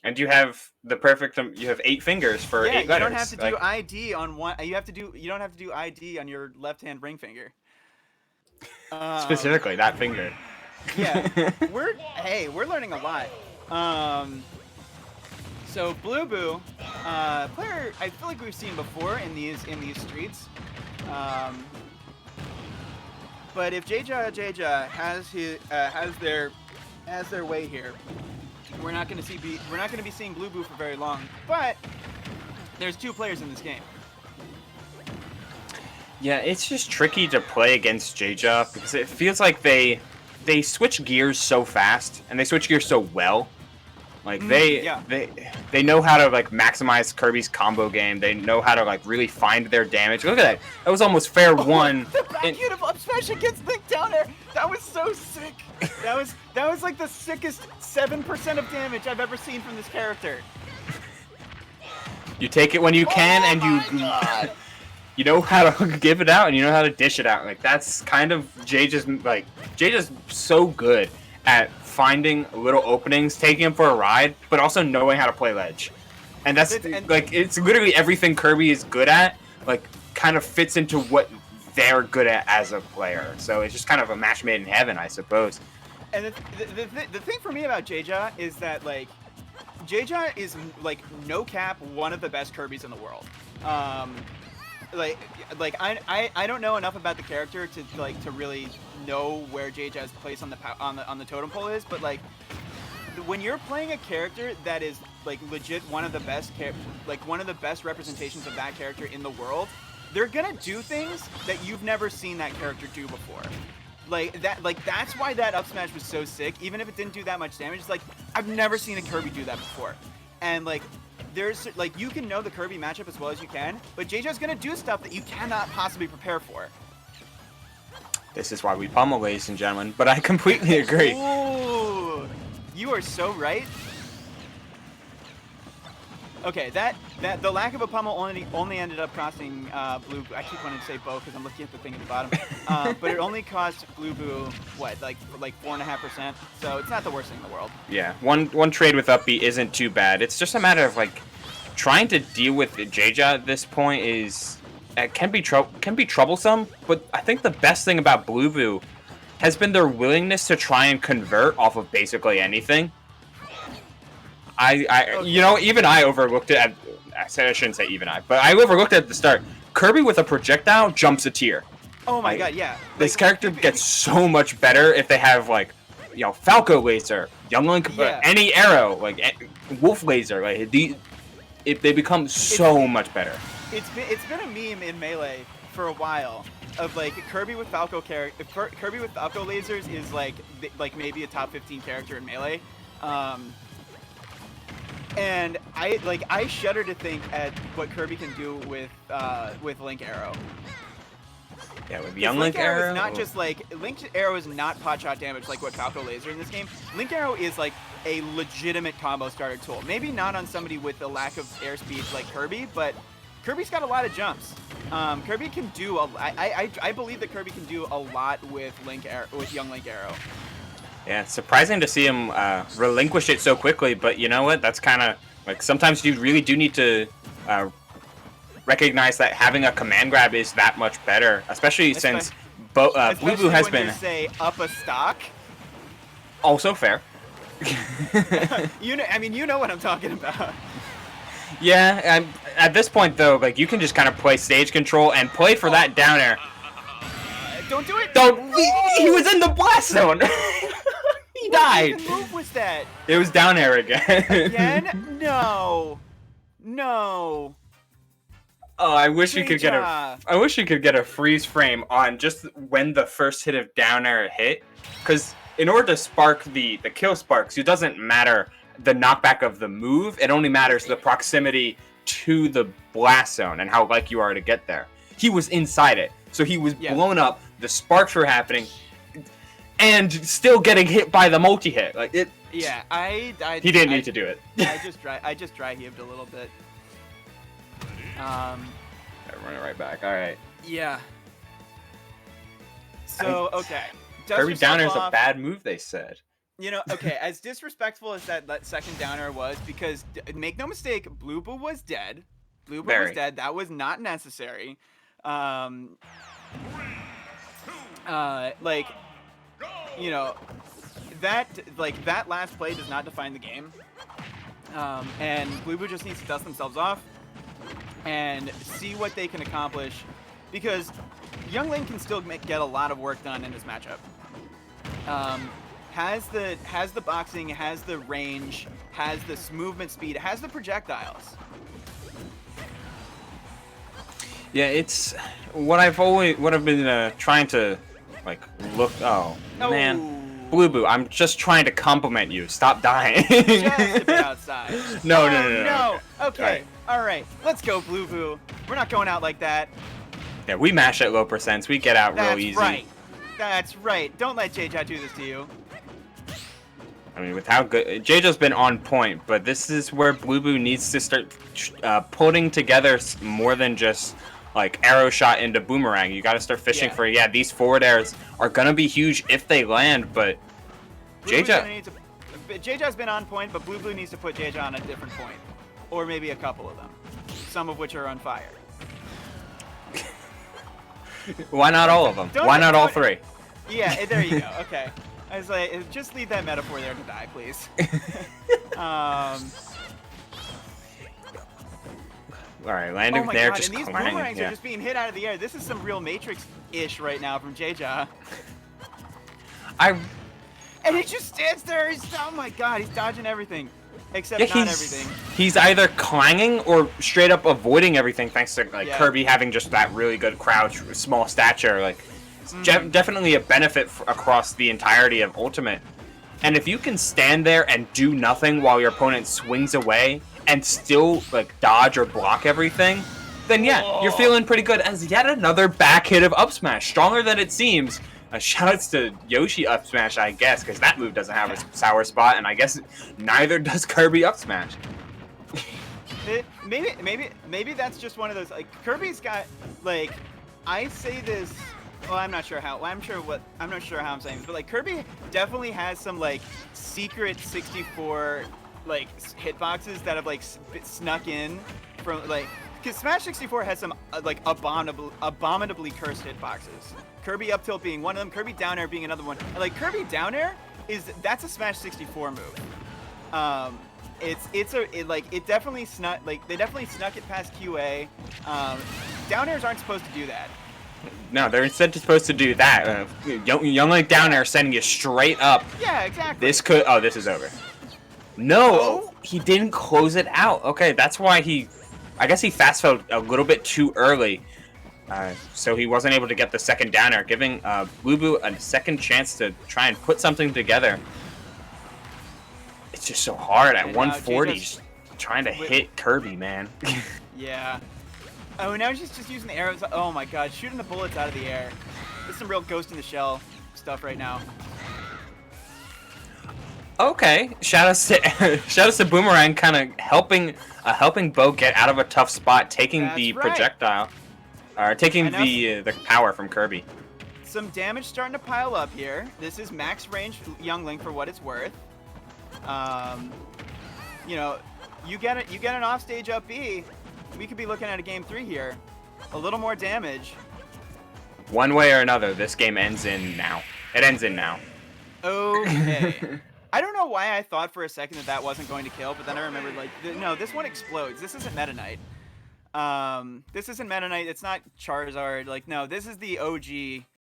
And you have the perfect. You have 8 fingers for 8 you letters. don't have to do ID on one. You don't have to do ID on your left hand ring finger. Um, Specifically that finger. yeah, we're learning a lot. Um, so Blueboo, player I feel like we've seen before in these streets. Um, but if JeJaJeJa has their way here, we're not going to be seeing Blueboo for very long. But there's 2 players in this game. Yeah, it's just tricky to play against JeJa because it feels like they switch gears so fast and they switch gears so well. Like they know how to like maximize Kirby's combo game. They know how to like really find their damage. Look at that. That was almost fair one. The back hit of up smash against Link down air. That was so sick. That was like the sickest 7% of damage I've ever seen from this character. You take it when you can, and you know how to give it out, and you know how to dish it out. Like that's kind of JeJa's so good at finding little openings, taking him for a ride, but also knowing how to play ledge. And it's literally everything Kirby is good at, like kind of fits into what they're good at as a player. So it's just kind of a match made in heaven, I suppose. And the thing for me about JeJa is that like JeJa is like no cap one of the best Kirbys in the world. I don't know enough about the character to really know where JeJa's place on the totem pole is, but like when you're playing a character that is like legit one of the best representations of that character in the world, they're gonna do things that you've never seen that character do before. That's why that up smash was so sick. Even if it didn't do that much damage, it's like I've never seen a Kirby do that before. And like there's like you can know the Kirby matchup as well as you can, but JeJa's gonna do stuff that you cannot possibly prepare for. This is why we pummel, ladies and gentlemen. But I completely agree. Ooh, you are so right. Okay, that the lack of a pummel only ended up costing Blueboo. I keep wanting to say Bo because I'm looking at the thing at the bottom. But it only cost Blueboo what, like 4.5%. So it's not the worst thing in the world. Yeah, one trade with up B isn't too bad. It's just a matter of like trying to deal with JeJa at this point is can be troublesome. But I think the best thing about Blueboo has been their willingness to try and convert off of basically anything. Even I overlooked it. I said I shouldn't say even I, but I overlooked it at the start. Kirby with a projectile jumps a tier. Oh my god, yeah. This character gets so much better if they have like, Falco laser, Young Link, any arrow, like Wolf laser, like if they become so much better. It's been a meme in Melee for a while of like Kirby with Falco Kirby with Falco lasers is like maybe a top 15 character in Melee. And I shudder to think at what Kirby can do with Link Arrow. Yeah, with Young Link Arrow. Is not just like Link Arrow is not pot shot damage like what Falco Laser in this game. Link Arrow is like a legitimate combo starter tool. Maybe not on somebody with a lack of airspeed like Kirby, but Kirby's got a lot of jumps. Kirby can do I believe that Kirby can do a lot with Young Link Arrow. Yeah, it's surprising to see him relinquish it so quickly, but you know what? That's kind of like sometimes you really do need to recognize that having a command grab is that much better, especially since Blueboo has been up a stock. Also fair. You know what I'm talking about. Yeah, and at this point though, like you can just kind of play stage control and play for that down air. Don't do it. Don't. He was in the blast zone. He died. What move was that? It was down air again. Again? No. Oh, I wish we could get a freeze frame on just when the first hit of down air hit, because in order to spark the kill sparks, it doesn't matter the knockback of the move. It only matters the proximity to the blast zone and how likely you are to get there. He was inside it, so he was blown up. The sparks were happening, and still getting hit by the multi-hit. Like it. Yeah, he didn't need to do it. I just dry heaved a little bit. I run it right back. All right. Yeah. So okay. Kirby down air is a bad move, they said. You know, okay, as disrespectful as that second downer was, because make no mistake, Blueboo was dead. Blueboo was dead. That was not necessary. Like, you know, that last play does not define the game. And Blueboo just needs to dust themselves off and see what they can accomplish, because Young Link can still get a lot of work done in this matchup. Has the boxing, has the range, has this movement speed, has the projectiles. Yeah, it's what I've been trying to like look. Oh man, Blueboo, I'm just trying to compliment you. Stop dying. Just a bit outside. No. Okay, all right. Let's go, Blueboo. We're not going out like that. Yeah, we mash at low percents. We get out real easy. That's right. Don't let JeJa do this to you. I mean, with how good JeJa's been on point, but this is where Blueboo needs to start putting together more than just like arrow shot into boomerang. You got to start fishing for these forward airs are gonna be huge if they land, but JeJa's been on point, but Blueboo needs to put JeJa on a different point, or maybe a couple of them, some of which are on fire. Why not all of them? Why not all three? Yeah, there you go. Okay. I was like, just leave that metaphor there to die, please. All right, landing there, just and these boomerangs are just being hit out of the air. This is some real Matrix-ish right now from JeJa. And he just stands there. Oh my god, he's dodging everything, except not everything. He's either clanging or straight up avoiding everything, thanks to Kirby having just that really good crouch, small stature. Like, definitely a benefit across the entirety of Ultimate. And if you can stand there and do nothing while your opponent swings away and still like dodge or block everything, then yeah, you're feeling pretty good. As yet another back hit of up smash, stronger than it seems. Shoutouts to Yoshi up smash, I guess, because that move doesn't have a sour spot, and I guess neither does Kirby up smash. Maybe that's just one of those, like, Kirby's got, like, I say this. Well, I'm not sure how. I'm not sure how I'm saying this, but like Kirby definitely has some like secret 64 like hitboxes that have like snuck in from like, because Smash 64 has some like abominably cursed hitboxes. Kirby up tilt being one of them. Kirby down air being another one. And, like Kirby down air that's a Smash 64 move. It definitely snuck, like they definitely snuck it past QA. Down airs aren't supposed to do that. No, they're instead supposed to do that. Young Link down air sending you straight up. Yeah, exactly. This could. Oh, this is over. No, he didn't close it out. Okay, that's why I guess he fast fell a little bit too early. So he wasn't able to get the second down air, giving Blueboo a second chance to try and put something together. It's just so hard at 140, trying to hit Kirby, man. Yeah. Oh, now she's just using the arrows. Oh my god, shooting the bullets out of the air. This is some real Ghost in the Shell stuff right now. Okay, shoutouts to Boomerang, kind of helping Bo get out of a tough spot, taking the projectile, or taking the power from Kirby. Some damage starting to pile up here. This is max range Young Link for what it's worth. You know, you get an offstage up B. We could be looking at a game 3 here. A little more damage. One way or another, this game ends in now. It ends in now. Okay. I don't know why I thought for a second that wasn't going to kill, but then I remembered, like, no, this one explodes. This isn't Meta Knight. This isn't Meta Knight. It's not Charizard. Like, no, this is the OG